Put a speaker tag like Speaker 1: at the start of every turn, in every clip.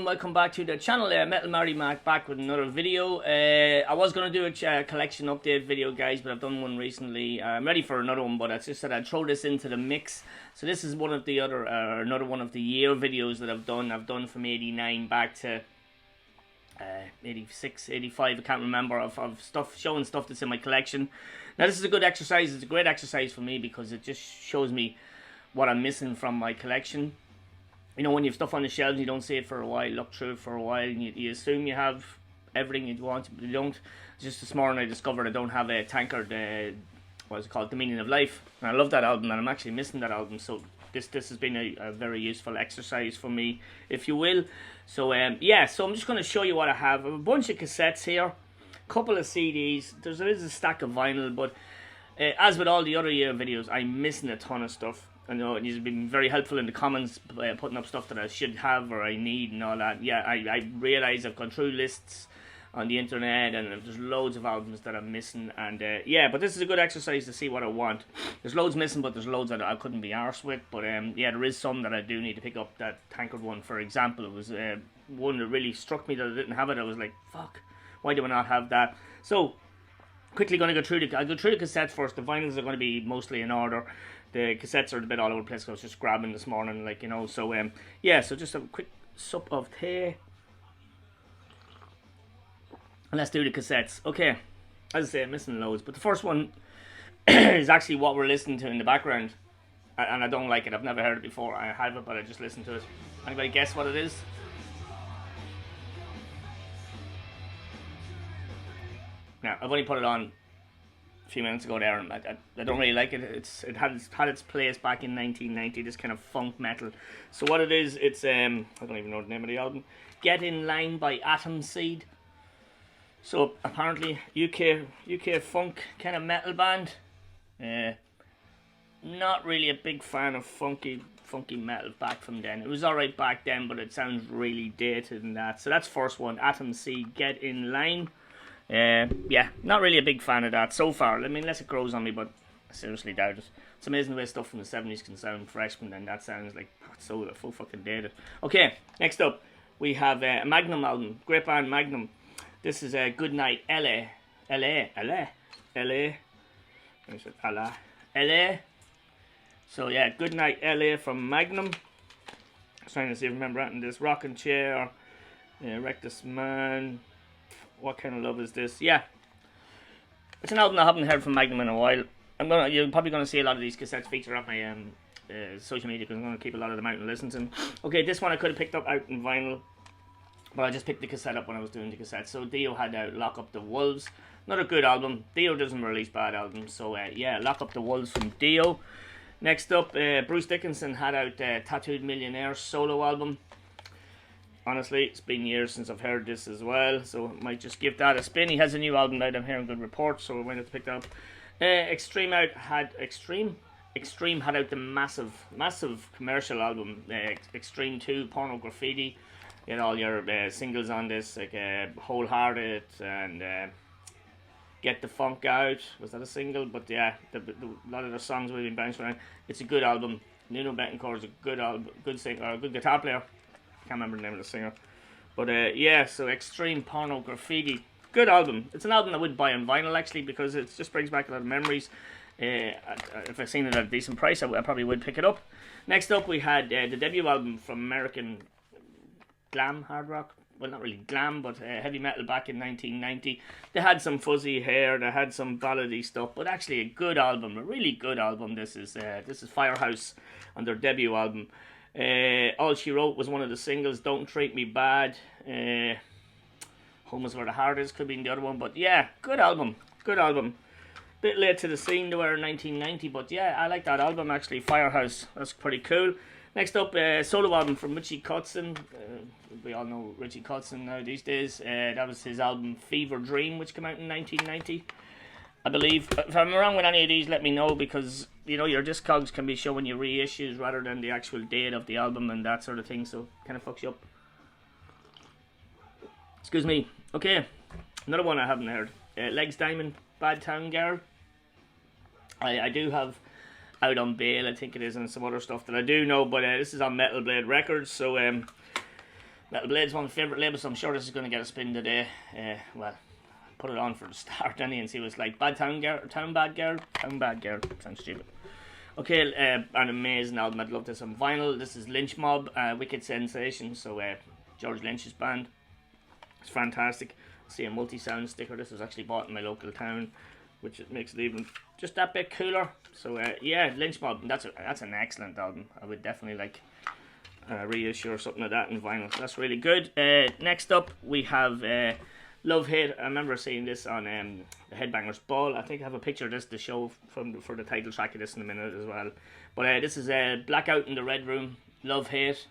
Speaker 1: welcome back to the channel. Metal Marty Mac back with another video. I was going to do a collection update video, guys, but I've done one recently. I'm ready for another one, but I just said I'd throw this into the mix. So this is one of the other, another one of the year videos that I've done. I've done from 89 back to 86, 85, I can't remember, of stuff, showing stuff that's in my collection. Now this is a good exercise. It's a great exercise for me because it just shows me what I'm missing from my collection. You know, when you have stuff on the shelves, you don't see it for a while, look through it for a while, and you assume you have everything you want, but you don't. Just this morning I discovered I don't have a tankard, what is it called, The Meaning of Life. And I love that album, and I'm actually missing that album, so this has been a very useful exercise for me, if you will. So, yeah, so I'm just going to show you what I have. I have a bunch of cassettes here, a couple of CDs, there is a stack of vinyl, but as with all the other year videos, I'm missing a ton of stuff. I know you've been very helpful in the comments, putting up stuff that I should have or I need and all that. Yeah, I realise I've gone through lists on the internet and there's loads of albums that I'm missing. And yeah, but this is a good exercise to see what I want. There's loads missing, but there's loads that I couldn't be arsed with. But yeah, there is some that I do need to pick up. That tankard one, for example, it was one that really struck me that I didn't have it. I was like, fuck, why do I not have that? So, quickly going to go through I'll go through the cassettes first. The vinyls are going to be mostly in order. The cassettes are a bit all over the place because I was just grabbing this morning, like, you know. So, yeah, so just a quick sup of tea. And let's do the cassettes. Okay, as I say, I'm missing loads. But the first one is actually what we're listening to in the background. And I don't like it. I've never heard it before. I have it, but I just listened to it. Anybody guess what it is? Now, I've only put it on a few minutes ago there, and I don't really like it. It had its place back in 1990, this kind of funk metal. So what it is, it's I don't even know the name of the album. Get in Line by Atom Seed. So apparently UK funk kind of metal band. Not really a big fan of funky metal back from then. It was alright back then, but it sounds really dated and that. So that's first one, Atom Seed, Get in Line. Yeah, not really a big fan of that so far. I mean, unless it grows on me, but I seriously doubt it. It's amazing the way stuff from the 70s can sound fresh, but then that sounds like so full fucking dated. Okay, next up we have a Magnum album, great band Magnum. This is a Good Night LA. So yeah, Good Night LA from Magnum. I was trying to see if I remember that in this. Rockin' Chair, Rectus Man. What Kind of Love Is This? Yeah, it's an album I haven't heard from Magnum in a while. You're probably gonna see a lot of these cassettes feature on my social media because I'm gonna keep a lot of them out and listen to them. Okay, this one I could have picked up out in vinyl, but I just picked the cassette up when I was doing the cassette. So Dio had out Lock Up the Wolves, not a good album. Dio doesn't release bad albums, so yeah, Lock Up the Wolves from Dio. Next up, Bruce Dickinson had out Tattooed Millionaire solo album. Honestly, it's been years since I've heard this as well, so I might just give that a spin. He has a new album out, I'm hearing good reports, so I went to pick that up. Extreme had out the massive commercial album, Extreme 2, Porno Graffiti. You had all your singles on this, like Wholehearted and Get the Funk Out. Was that a single? But yeah, a lot of the songs we've been bouncing around. It's a good album. Nuno Betancourt is a good album, good singer, a good guitar player. Can't remember the name of the singer, but yeah, so Extreme, Porno Graffiti, good album. It's an album I would buy on vinyl actually because it just brings back a lot of memories. If I've seen it at a decent price, I probably would pick it up. Next up we had the debut album from American glam hard rock, well not really glam, but heavy metal back in 1990. They had some fuzzy hair, they had some ballady stuff, but actually a good album, a really good album. This is Firehouse on their debut album. All She Wrote was one of the singles. Don't Treat Me Bad. Home Is Where the Heart Is could be the other one. But yeah, good album. Good album. Bit late to the scene they were in 1990. But yeah, I like that album actually. Firehouse. That's pretty cool. Next up, solo album from Richie Kotzen. We all know Richie Kotzen now these days. That was his album Fever Dream, which came out in 1990. I believe. If I'm wrong with any of these, let me know, because you know your Discogs can be showing you reissues rather than the actual date of the album and that sort of thing, so kind of fucks you up. Excuse me. Okay, another one I haven't heard. Legs Diamond, Bad Town Girl. I do have out on bail, I think it is, and some other stuff that I do know, but this is on Metal Blade Records, so Metal Blade's one of my favourite labels, so I'm sure this is going to get a spin today. Well, put it on for the start anyway and see what it's like. Bad Town Girl, Town Bad Girl, Town Bad Girl, sounds stupid. Okay, an amazing album, I'd love this on vinyl. This is Lynch Mob, Wicked Sensation, so George Lynch's band. It's fantastic. See a multi-sound sticker. This was actually bought in my local town, which makes it even just that bit cooler. So yeah, Lynch Mob, that's an excellent album. I would definitely like reissue or something like that in vinyl. So that's really good. Next up we have Love Hate. I remember seeing this on the Headbangers Ball. I think I have a picture of this to show for the title track of this in a minute as well. But this is Blackout in the Red Room, Love Hate.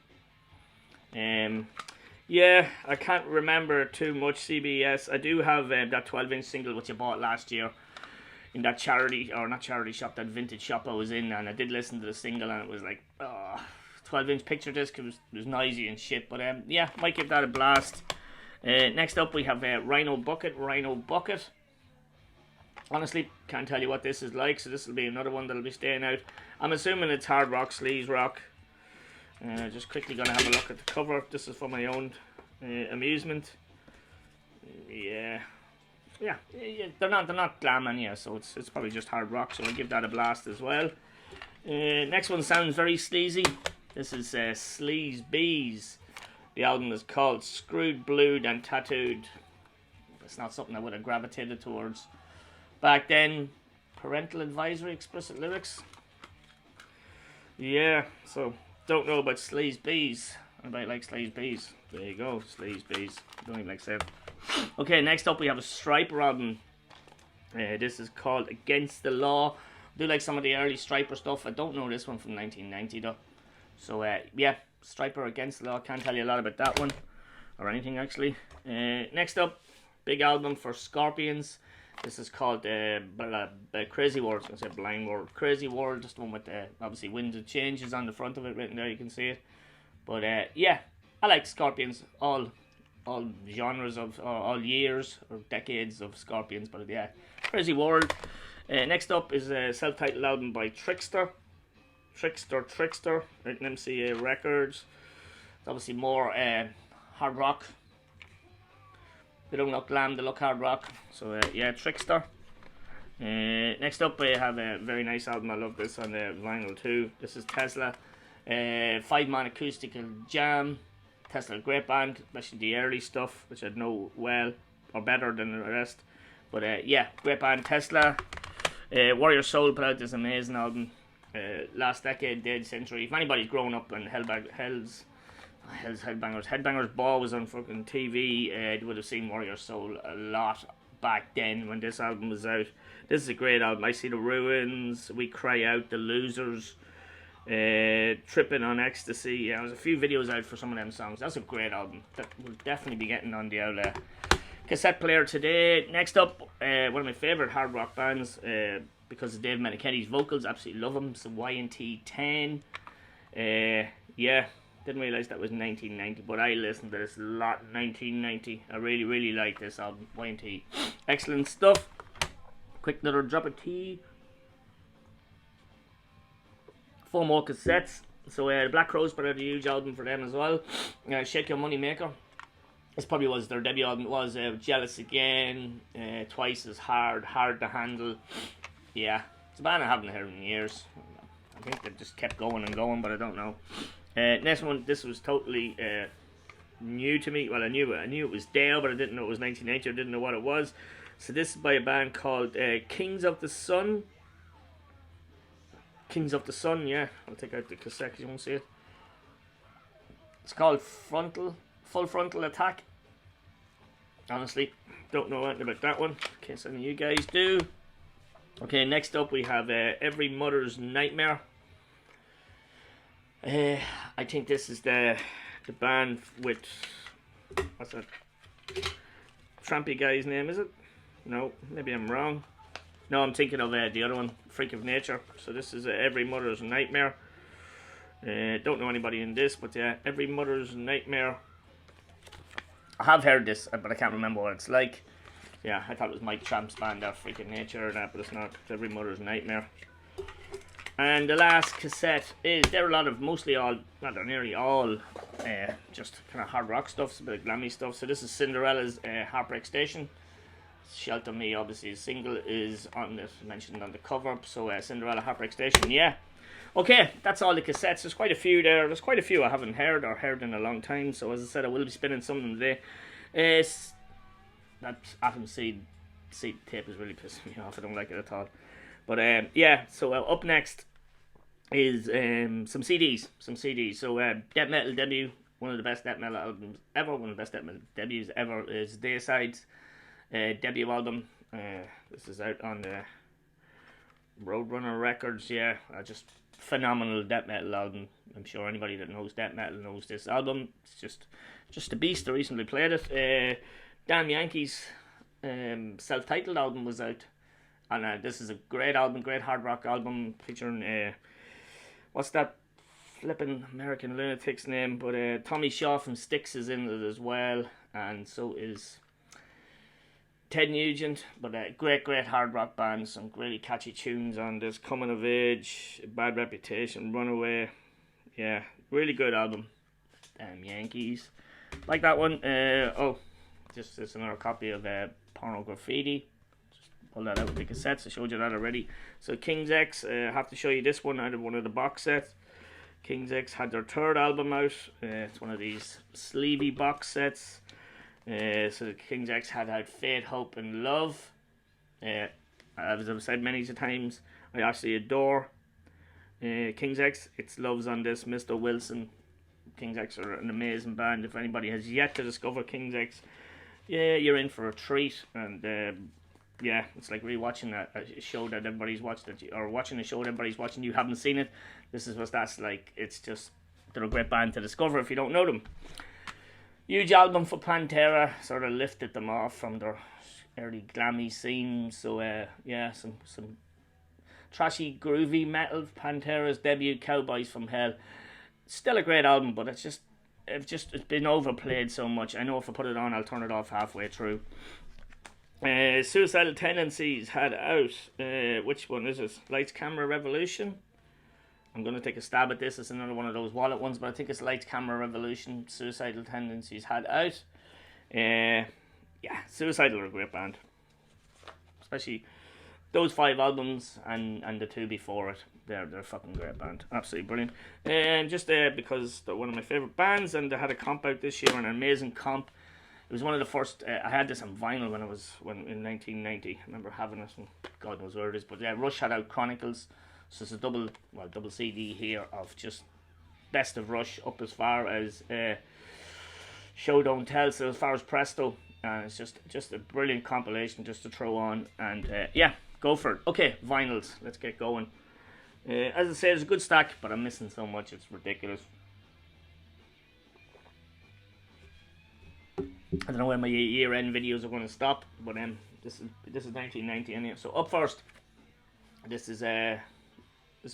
Speaker 1: Yeah, I can't remember too much CBS. I do have that 12-inch single which I bought last year in that charity, or not charity shop, that vintage shop I was in, and I did listen to the single and it was like, 12-inch picture disc, it was noisy and shit, but yeah, might give that a blast. Next up we have Rhino Bucket. Honestly, can't tell you what this is like, so this will be another one that'll be staying out. I'm assuming it's hard rock, sleaze rock. Just quickly gonna have a look at the cover. This is for my own amusement. Yeah, they're not glam anyhow, so it's probably just hard rock. So I'll give that a blast as well. Next one sounds very sleazy. This is Sleaze Bees. The album is called Screwed, Blued and Tattooed. It's not something I would have gravitated towards back then. Parental advisory, explicit lyrics. Yeah, so don't know about Sleaze Bees. Anybody like Sleaze Bees? There you go, Sleaze Bees. Don't even like saying. Okay, next up we have a Striper album. This is called Against the Law. I do like some of the early Striper stuff. I don't know this one from 1990 though. So yeah, Striper Against the Law. Can't tell you a lot about that one or anything actually. Next up, big album for Scorpions. This is called Crazy World. I was going to say Blind World. Crazy World, just the one with obviously Winds of Change is on the front of it written there, you can see it. But yeah, I like Scorpions, all genres of, all years or decades of Scorpions, but yeah, Crazy World. Next up is a self-titled album by Trickster, written MCA Records. It's obviously more hard rock. They don't look glam, they look hard rock. So yeah, Trickster. Next up we have a very nice album. I love this on the vinyl too. This is Tesla. 5-man acoustical jam. Tesla, great band, especially the early stuff, which I know well or better than the rest. But yeah, great band, Tesla. Warrior Soul put out this amazing album. Last decade, dead century. If anybody's grown up in Headbangers Ball was on fucking TV, they would have seen Warrior Soul a lot back then when this album was out. This is a great album. I See the Ruins, We Cry Out, The Losers, Tripping on Ecstasy. Yeah, there's a few videos out for some of them songs. That's a great album. That will definitely be getting on the old cassette player today. Next up, one of my favourite hard rock bands, because of Dave Menikeny's vocals, absolutely love him. So Y&T 10. Yeah. Didn't realise that was 1990, but I listened to this a lot in 1990. I really, really like this album, Y&T. Excellent stuff. Quick little drop of tea. 4 more cassettes. So the Black Crowes put out a huge album for them as well. Shake Your Money Maker. This probably was their debut album. It was Jealous Again, Twice as Hard, Hard to Handle. Yeah, it's a band I haven't heard in years. I think they just kept going and going, but I don't know. Next one, this was totally new to me. Well, I knew it was there, but I didn't know it was 1980. I didn't know what it was. So this is by a band called Kings of the Sun. Kings of the Sun, yeah. I'll take out the cassette because you won't see it. It's called Full Frontal Attack. Honestly, don't know anything about that one, in case any of you guys do. Okay, next up we have Every Mother's Nightmare. I think this is the band with, what's that trampy guy's name, is it? No, maybe I'm wrong. No, I'm thinking of the other one, Freak of Nature. So this is Every Mother's Nightmare. Don't know anybody in this, but yeah, Every Mother's Nightmare. I have heard this, but I can't remember what it's like. Yeah, I thought it was Mike Tramp's band, Freak of Nature, or that, but it's not. It's Every Mother's Nightmare. And the last cassette is, they're a lot of, mostly all, well, they're nearly all just kind of hard rock stuff, a bit of glammy stuff. So this is Cinderella's Heartbreak Station. Shelter Me, obviously, the single is on this, mentioned on the cover. So Cinderella Heartbreak Station, yeah. Okay, that's all the cassettes. There's quite a few there. There's quite a few I haven't heard or heard in a long time. So as I said, I will be spinning some of them today. That Atom Seed tape is really pissing me off. I don't like it at all. But yeah, so up next is some CDs. So Death Metal Debut, one of the best Death Metal albums ever, one of the best Death Metal debuts ever is Dayside's debut album. This is out on the Roadrunner Records. Yeah, just phenomenal Death Metal album. I'm sure anybody that knows Death Metal knows this album. It's just a beast. I recently played it. Damn Yankees self-titled album was out. And this is a great album, great hard rock album featuring, what's that flipping American lunatic's name? But Tommy Shaw from Styx is in it as well, and so is Ted Nugent. But great hard rock band, some really catchy tunes on this. Coming of Age, Bad Reputation, Runaway. Yeah, really good album. Damn Yankees. Like that one. Just another copy of Porno Graffiti. Pull that out with the cassettes. I showed you that already. So King's X, I have to show you this one out of one of the box sets. King's X had their third album out. It's one of these sleevey box sets. So King's X had out Fate, Hope and Love. As I've said many times, I actually adore King's X. It's Love's on this, Mr. Wilson. King's X are an amazing band. If anybody has yet to discover King's X, yeah, you're in for a treat. And yeah, it's like rewatching a show that everybody's watched, or watching a show that everybody's watching. You haven't seen it. This is what that's like. It's just, they're a great band to discover if you don't know them. Huge album for Pantera, sort of lifted them off from their early glammy scene. So yeah, some trashy groovy metal. Pantera's debut, Cowboys from Hell. Still a great album, but it's been overplayed so much. I know if I put it on, I'll turn it off halfway through. Suicidal Tendencies had out, which one is it? Lights, Camera, Revolution. I'm going to take a stab at this. It's another one of those wallet ones, but I think it's Lights, Camera, Revolution. Suicidal Tendencies had out. Yeah, Suicidal are a great band. Especially those 5 albums and the 2 before it. They're a fucking great band. Absolutely brilliant. And just because they're one of my favourite bands, and they had a comp out this year, an amazing comp. It was one of the first. I had this on vinyl in 1990. I remember having it, and God knows where it is. But yeah, Rush had out Chronicles, so it's a double CD here of just best of Rush up as far as Show Don't Tell, so as far as Presto, and it's just a brilliant compilation just to throw on, and yeah, go for it. Okay, vinyls, let's get going. As I say, it's a good stack, but I'm missing so much, it's ridiculous. I don't know when my year-end videos are going to stop, but this is 1990 anyway. So up first, this is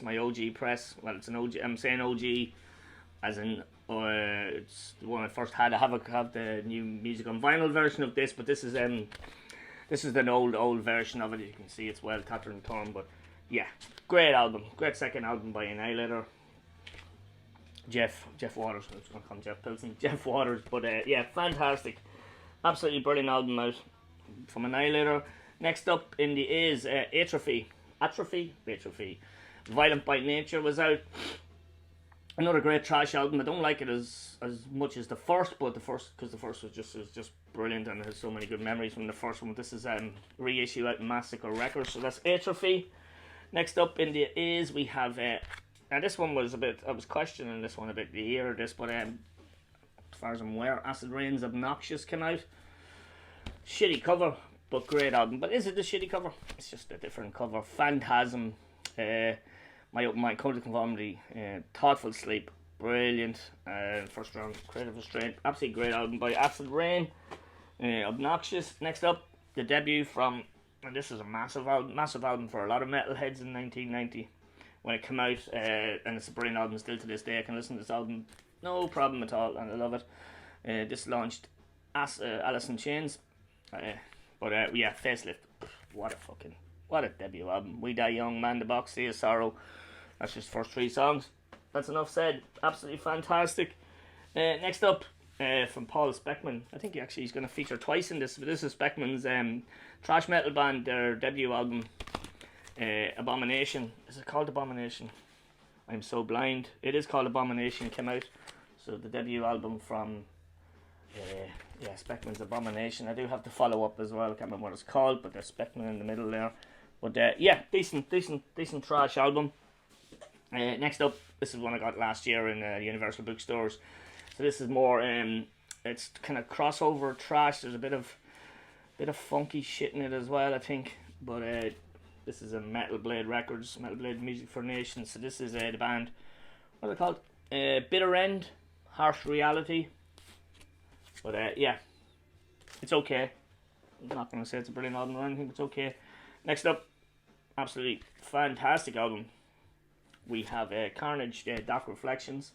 Speaker 1: my OG press. Well, it's an OG. I'm saying OG, as in it's the one I first had. I have the new music on vinyl version of this, but this is an old version of it. You can see it's well tattered and torn, but yeah, great album, great second album by Annihilator. Jeff Waters. I was going to call him Jeff Pilson. Jeff Waters, but yeah, fantastic, absolutely brilliant album out from Annihilator. Next up in the is Atrophy. Violent by Nature was out. Another great trash album. I don't like it as much as the first, but the first was just brilliant, and it has so many good memories from the first one. This is reissue out in Massacre Records, so that's Atrophy. Next up in the is we have now this one was I was questioning this one a bit, the year of this, but as far as I'm aware, Acid Rain's Obnoxious came out. Shitty cover, but great album. But is it the shitty cover? It's just a different cover. Phantasm, my Code of Conformity, Thoughtful Sleep, brilliant. First round, Creative Restraint, absolutely great album by Acid Rain. Obnoxious. Next up, the debut from, and this is a massive album for a lot of metalheads in 1990 when it came out, and it's a brilliant album still to this day. I can listen to this album no problem at all, and I love it. This launched Alice in Chains, but yeah, Facelift. What a debut album. We Die Young, Man the Box, Sea of Sorrow, That's just the first 3 songs. That's enough said. Absolutely fantastic. Next up, from Paul Speckman. I think he's going to feature twice in this, but this is Speckman's thrash metal band, their debut album, Abomination. Is it called Abomination? I'm so blind. It is called Abomination. It came out. So the debut album from Speckman's Abomination. I do have to follow up as well. I can't remember what it's called, but there's Speckman in the middle there. But decent thrash album. Next up, this is one I got last year in Universal Bookstores. So this is more, it's kind of crossover thrash. There's a bit of funky shit in it as well, I think. But this is a Metal Blade Records, Metal Blade Music for Nations. So this is the band, what are they called? Bitter End, Harsh Reality. But yeah, it's okay. I'm not going to say it's a brilliant album or anything, but it's okay. Next up, absolutely fantastic album. We have Carnage, Dark Reflections.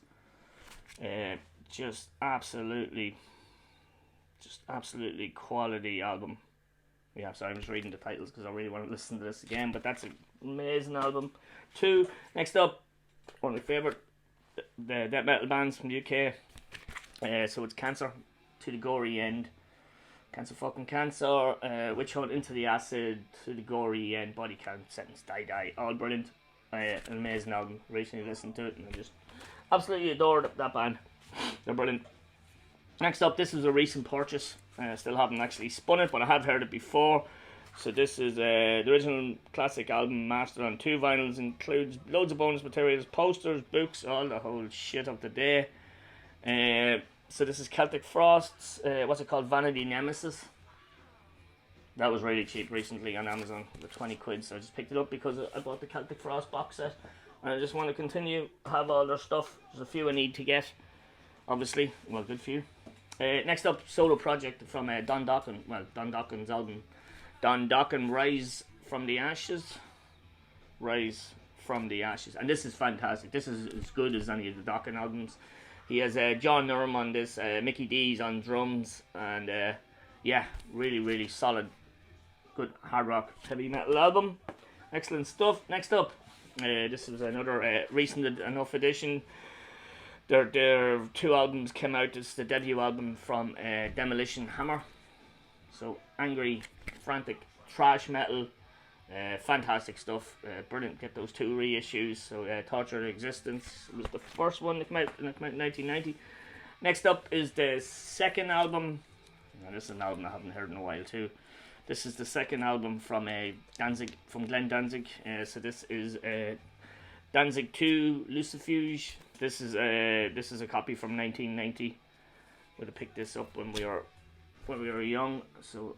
Speaker 1: Just absolutely quality album. Yeah, sorry, I'm just reading the titles because I really want to listen to this again. But that's an amazing album. 2. Next up, one of my favourite the death metal bands from the UK. So it's Cancer, To the Gory End. Cancer, Witch Hunt, Into the Acid, To the Gory End, Body Count, Sentence, Die, all brilliant. An amazing album. Recently listened to it and I just absolutely adored that band. They're brilliant. Next up, this is a recent purchase. Still haven't actually spun it, but I have heard it before. So this is the original classic album, mastered on 2 vinyls, includes loads of bonus materials, posters, books, all the whole shit of the day. So this is Celtic Frost's, what's it called, Vanity Nemesis. That was really cheap recently on Amazon, for 20 quid, so I just picked it up because I bought the Celtic Frost box set. And I just want to continue, have all their stuff. There's a few I need to get, obviously, well, good few. Next up, solo project from Don Dokken, well, Don Dokken's album. Don Dokken, Rise from the Ashes. And this is fantastic. This is as good as any of the Dokken albums. He has John Nurm on this, Mickey D's on drums, and yeah, really solid, good hard rock, heavy metal album. Excellent stuff. Next up, this is another recent enough edition. Their 2 albums came out. This is the debut album from Demolition Hammer. So angry, frantic, thrash metal, fantastic stuff. Brilliant. Get those 2 reissues. So Tortured Existence was the first one that came out in 1990. Next up is the second album. Now, this is an album I haven't heard in a while too. This is the second album from Glenn Danzig. So this is Danzig 2 Lucifuge. This is a copy from 1990. Would have picked this up when we were young. So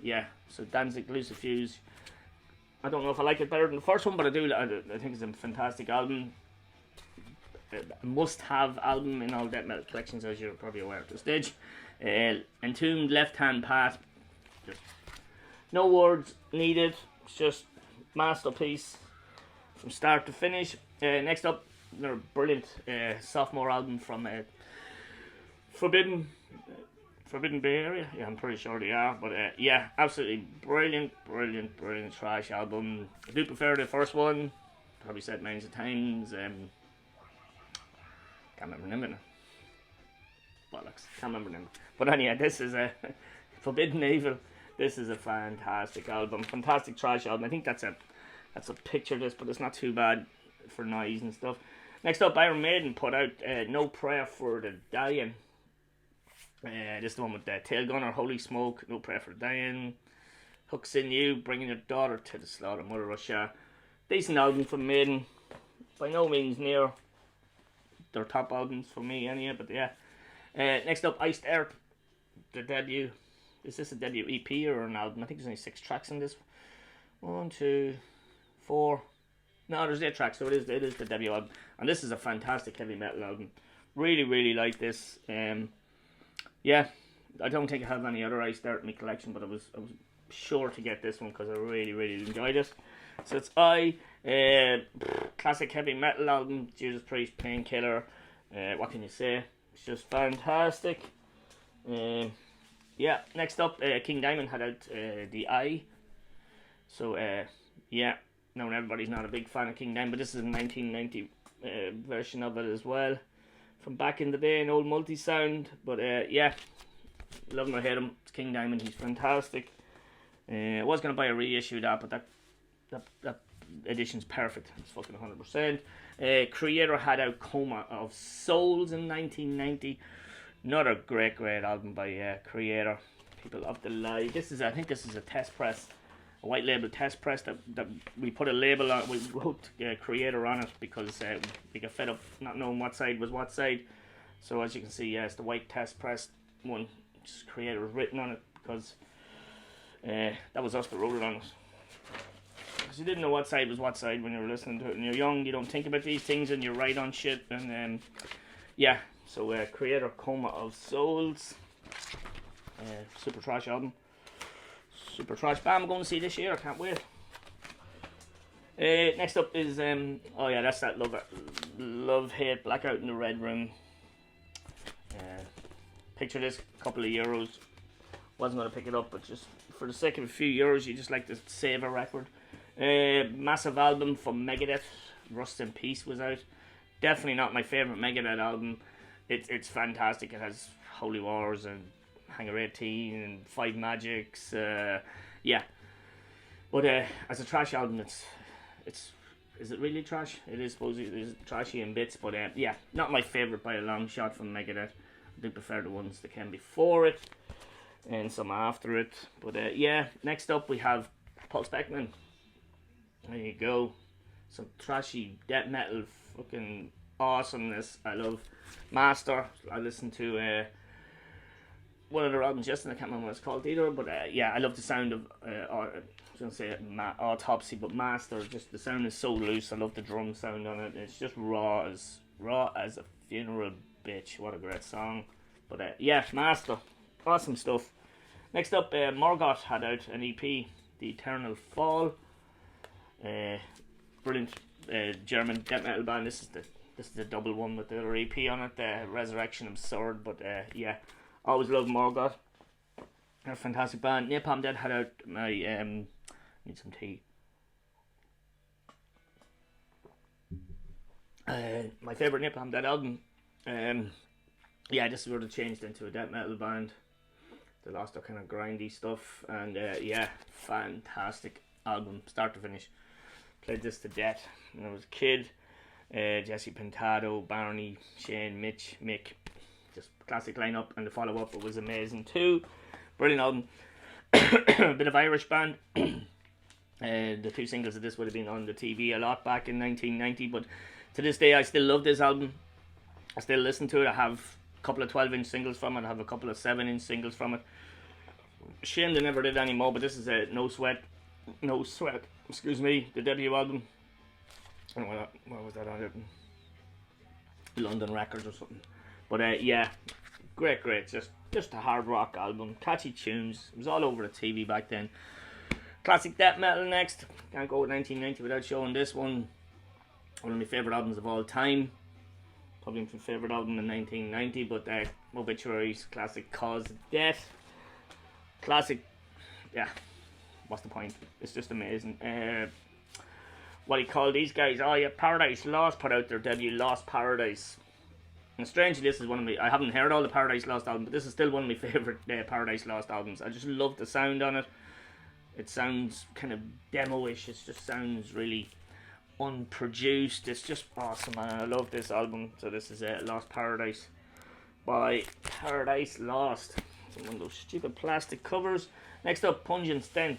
Speaker 1: yeah. So Danzig Lucifuge. I don't know if I like it better than the first one, but I do. I think it's a fantastic album. A must-have album in all death metal collections, as you're probably aware at this stage. Entombed, Left Hand Path. Just no words needed. It's just masterpiece from start to finish. Next up, another brilliant sophomore album from Forbidden Bay Area. Yeah, I'm pretty sure they are. But yeah, absolutely brilliant thrash album. I do prefer the first one. Probably said millions of times. Can't remember the name of it. Bollocks. Can't remember the name. But anyway, this is a Forbidden Evil. This is a fantastic album. Fantastic thrash album. I think that's a picture of this, but it's not too bad for noise and stuff. Next up, Iron Maiden put out No Prayer for the Dying. This is the one with Tail Gunner, Holy Smoke, No Prayer for the Dying, Hooks in You, Bringing Your Daughter to the Slaughter, Mother Russia. Decent album from Maiden. By no means near their top albums for me anyway, but yeah. Next up, Iced Earth, the debut. Is this a debut EP or an album? I think there's only 6 tracks in this. 1, 2, 4. No, there's 8 tracks, so it is the debut album. And this is a fantastic heavy metal album. Really like this. Yeah, I don't think I have any other Iced Earth in my collection, but I was sure to get this one because I really enjoyed it. So it's classic heavy metal album, Judas Priest, Painkiller. What can you say? It's just fantastic. Yeah, next up, King Diamond had out The Eye. So yeah, Now everybody's not a big fan of King Diamond, but this is a 1990 version of it as well, from back in the day, an old multi-sound. But yeah, love him or hate him, it's King Diamond, he's fantastic. I was going to buy a reissue of that, but that edition's perfect. It's fucking 100%. Creator had out Coma of Souls in 1990. Another great album by Creator. People love the lie. I think this is a test press, a white label test press that we put a label on. We wrote Creator on it because we got fed up not knowing what side was what side. So as you can see, it's the white test press one. Just Creator was written on it because that was us that wrote it on it. Because you didn't know what side was what side when you were listening to it. And you're young, you don't think about these things, and you write on shit. And yeah, so Creator Coma of Souls, super trash album, super trash band I'm going to see this year. I can't wait. Next up is oh yeah, that's that Love Hate Blackout in the Red Room. Picture this, a couple of euros. Wasn't going to pick it up, but just for the sake of a few euros, you just like to save a record. Massive album from Megadeth. Rust in Peace was out. Definitely not my favourite Megadeth album. It's fantastic. It has Holy Wars and Hangar 18 and Five Magics. Yeah. But as a trash album, it's is it really trash? It is, suppose it is trashy in bits, but yeah, not my favourite by a long shot from Megadeth. I do prefer the ones that came before it and some after it. But yeah, next up we have Paul Speckman. There you go. Some trashy death metal fucking awesomeness. I love Master. I listened to one of their albums yesterday. I can't remember what it's called either. But yeah, I love the sound of I was going to say Autopsy, but Master. Just the sound is so loose. I love the drum sound on it. It's just raw as a funeral bitch. What a great song. But yeah, Master. Awesome stuff. Next up, Morgoth had out an EP, The Eternal Fall. Brilliant German death metal band. This is the double one with the other EP on it, Resurrection Absurd. But yeah, always loved Morgoth. They're a fantastic band. Napalm Death had out my need some tea. My favourite Napalm Death album. Yeah, this is where they changed into a death metal band. They lost their kind of grindy stuff, and yeah, fantastic album, start to finish. Played this to death when I was a kid. Jesse Pintado, Barney, Shane, Mitch, Mick, just classic lineup, and the follow up was amazing too. Brilliant album. A bit of Irish band. The two singles of this would have been on the TV a lot back in 1990, but to this day I still love this album. I still listen to it. I have a couple of 12-inch singles from it. I have a couple of 7-inch singles from it. Shame they never did any more, but this is a No Sweat, excuse me, the debut album. I don't know what was that on it? London Records or something. But yeah, great, just a hard rock album, catchy tunes. It was all over the TV back then. Classic death metal next. Can't go with 1990 without showing this one. One of my favourite albums of all time. Probably my favourite album in 1990, but Obituaries, classic Cause of Death. Classic, yeah, what's the point? It's just amazing. What do you call these guys? Oh yeah, Paradise Lost put out their debut, Lost Paradise. And strangely, this is one of my, I haven't heard all the Paradise Lost albums, but this is still one of my favourite Paradise Lost albums. I just love the sound on it. It sounds kind of demo-ish, it just sounds really unproduced. It's just awesome, man. I love this album. So this is Lost Paradise by Paradise Lost. It's one of those stupid plastic covers. Next up, Pungent Stench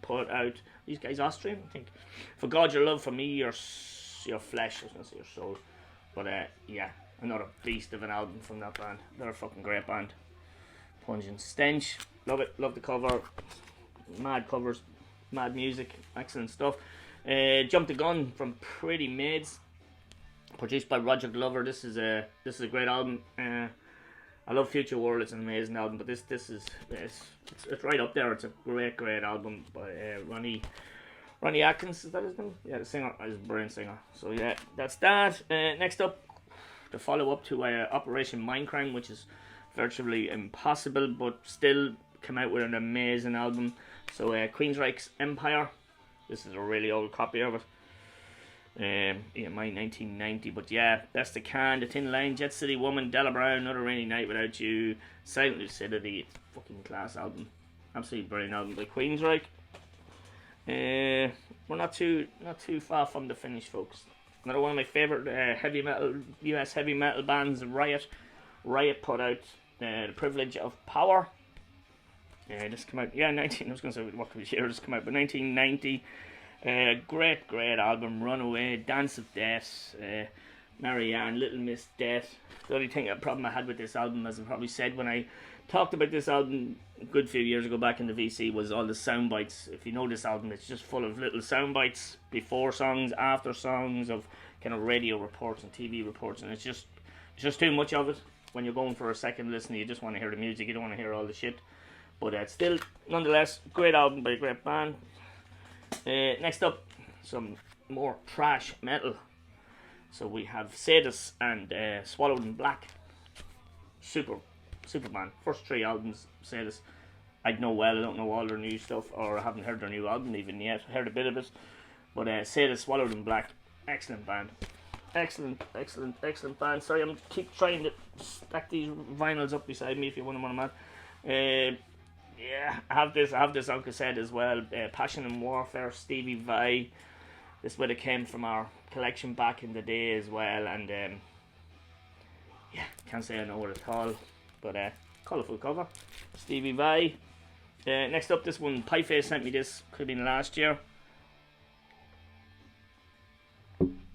Speaker 1: put out, these guys Austrian, I think. For God Your Love, For Me, Your Flesh, I was going to say Your Soul. But yeah, another beast of an album from that band. They're a fucking great band. Pungent Stench, love it, love the cover. Mad covers, mad music, excellent stuff. Jump the Gun from Pretty Maids, produced by Roger Glover. This is a great album. I love Future World. It's an amazing album, but this is it's right up there. It's a great album by Ronnie Atkins. Is that his name? Yeah, the singer is a brilliant singer. So yeah, that's that. Next up, the follow up to Operation Mindcrime, which is virtually impossible, but still come out with an amazing album. So Queensryche's Empire. This is a really old copy of it. Yeah, my 1990. But yeah, that's the Can, the Tin Line, Jet City Woman, Della Brown, Another Rainy Night Without You, Silent Lucidity. Fucking class album. Absolutely brilliant album by Queensryche. We're not too far from the finish, folks. Another one of my favorite US heavy metal bands, Riot. Riot put out The Privilege of Power. This came out, I was going to say what year this came out, but 1990. Great album. Runaway, Dance of Death, Marianne, Little Miss Death. The only problem I had with this album, as I probably said when I talked about this album a good few years ago back in the VC, was all the sound bites. If you know this album, it's just full of little sound bites before songs, after songs, of kind of radio reports and TV reports, and it's just too much of it. When you're going for a second listen, you just want to hear the music, you don't want to hear all the shit. But still, nonetheless, great album by a great band. Next up, some more trash metal. So we have Sadus and Swallowed in Black. Super band. First 3 albums, Sadus. I don't know all their new stuff, or I haven't heard their new album even yet. I heard a bit of it. But Sadus, Swallowed in Black, excellent band. Excellent band. Sorry, I'm keep trying to stack these vinyls up beside me if you want them on a mat. Yeah, I have this on cassette as well. Passion and Warfare, Stevie Vai. This would have came from our collection back in the day as well, and yeah, can't say I know it at all, but colourful cover. Stevie Vai. Next up, this one, Pieface sent me this, could have been last year.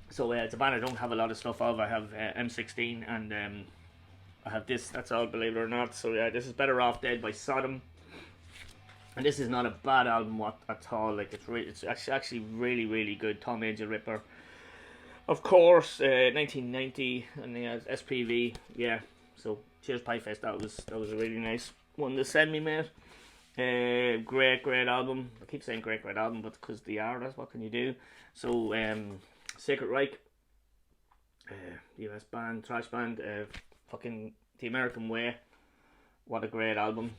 Speaker 1: So it's a band I don't have a lot of stuff of. I have M16 and I have this, that's all, believe it or not. So yeah, this is Better Off Dead by Sodom. And this is not a bad album at all. Like it's actually really good. Tom Angel Ripper, of course, 1990, and the SPV. Yeah. So cheers, Pieface. That was a really nice one to send me, mate. Great album. I keep saying great album, but because they are, that's what can you do. So Sacred Reich, US band, trash band, fucking The American Way. What a great album.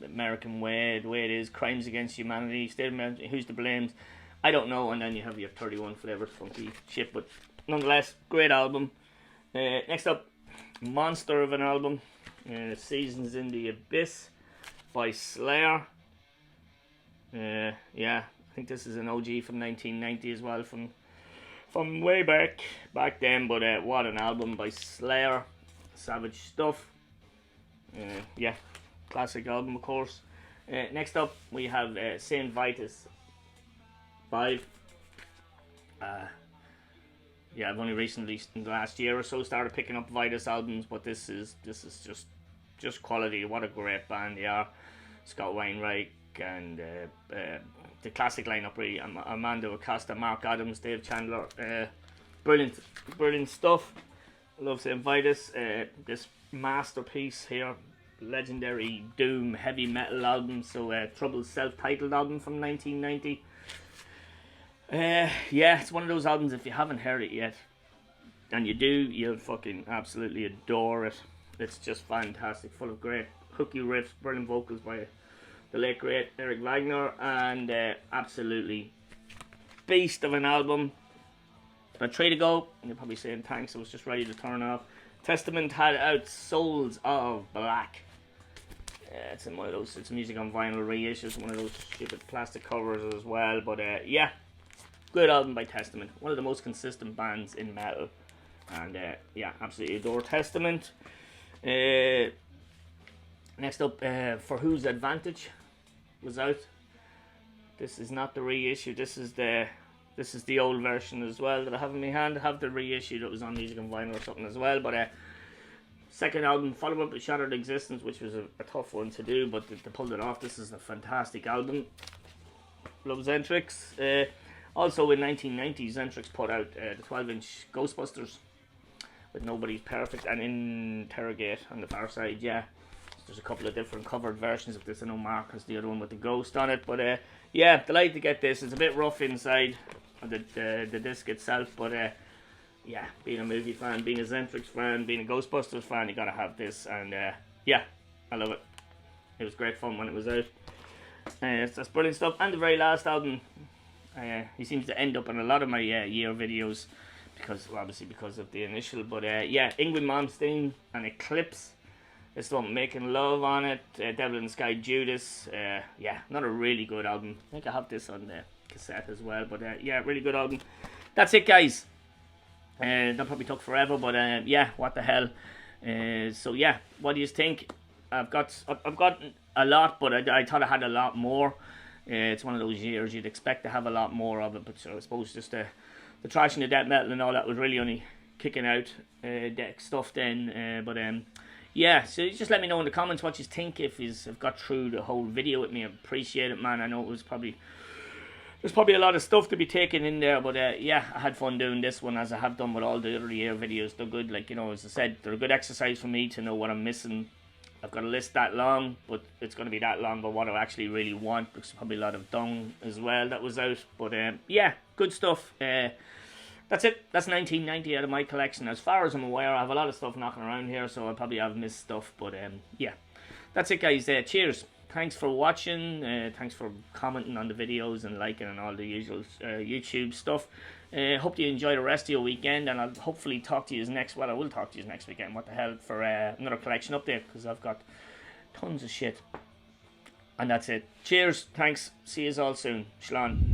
Speaker 1: American Way, the way it is, Crimes Against Humanity, State of Emergency, Who's to Blame, I don't know, and then you have your 31 flavoured funky shit, but nonetheless, great album. Next up, monster of an album, Seasons in the Abyss by Slayer. Yeah, I think this is an OG from 1990 as well, from way back then, but what an album by Slayer. Savage stuff. Yeah, classic album, of course. Next up, we have Saint Vitus 5. Yeah, I've only recently, in the last year or so, started picking up Vitus albums, but this is just quality. What a great band they are. Scott Wainwright and the classic lineup, really. Armando Acosta, Mark Adams, Dave Chandler. Brilliant stuff. Love Saint Vitus. This masterpiece here, legendary doom heavy metal album. So Trouble's self-titled album from 1990. Yeah, it's one of those albums, if you haven't heard it yet, and you do, you'll fucking absolutely adore it. It's just fantastic, full of great hooky riffs, brilliant vocals by the late great Eric Wagner, and absolutely beast of an album. About 3 to go, and you're probably saying thanks, I was just ready to turn off. Testament had out Souls of Black. It's in one of those, it's music on vinyl reissues, one of those stupid plastic covers as well, but yeah, good album by Testament, one of the most consistent bands in metal, and yeah, absolutely adore Testament. Next up, For Whose Advantage was out. This is not the reissue, this is the old version as well that I have in my hand. I have the reissue that was on Music on Vinyl or something as well, but second album, follow up with Shattered Existence, which was a tough one to do, but they pulled it off. This is a fantastic album. Love Zentrix. Also in 1990, Zentrix put out the 12-inch Ghostbusters with Nobody's Perfect and Interrogate on the far side. Yeah, there's a couple of different covered versions of this. I know Mark has the other one with the ghost on it, but yeah, delighted to get this. It's a bit rough inside the disc itself, but yeah, being a movie fan, being a Zentrix fan, being a Ghostbusters fan, you gotta have this, and yeah, I love it. It was great fun when it was out. That's brilliant stuff. And the very last album, he seems to end up in a lot of my year videos, obviously because of the initial. But yeah, Ingrid Malmsteen and Eclipse. This one, Making Love on it. Devil in the Sky, Judas. Yeah, not a really good album. I think I have this on the cassette as well. But yeah, really good album. That's it, guys. That probably took forever, but yeah, what the hell. So yeah, what do you think? I've got a lot, but I thought I had a lot more. It's one of those years you'd expect to have a lot more of it, but so I suppose just the trash and the death metal and all that was really only kicking out deck stuff then. But yeah, so just let me know in the comments what you think. If you've got through the whole video with me, I appreciate it, man. I know there's probably a lot of stuff to be taken in there, but yeah, I had fun doing this one, as I have done with all the other year videos. They're good, like, you know, as I said, they're a good exercise for me to know what I'm missing. I've got a list that long, but it's going to be that long, but what I actually really want, because there's probably a lot of dung as well that was out. But yeah, good stuff. That's it. That's 1990 out of my collection. As far as I'm aware, I have a lot of stuff knocking around here, so I probably have missed stuff. But yeah, that's it, guys. Cheers. Thanks for watching. Thanks for commenting on the videos and liking and all the usual YouTube stuff. Hope you enjoy the rest of your weekend, and I'll hopefully talk to you next. Well, I will talk to you next weekend. What the hell, for another collection update, because I've got tons of shit. And that's it. Cheers. Thanks. See you all soon. Shlán.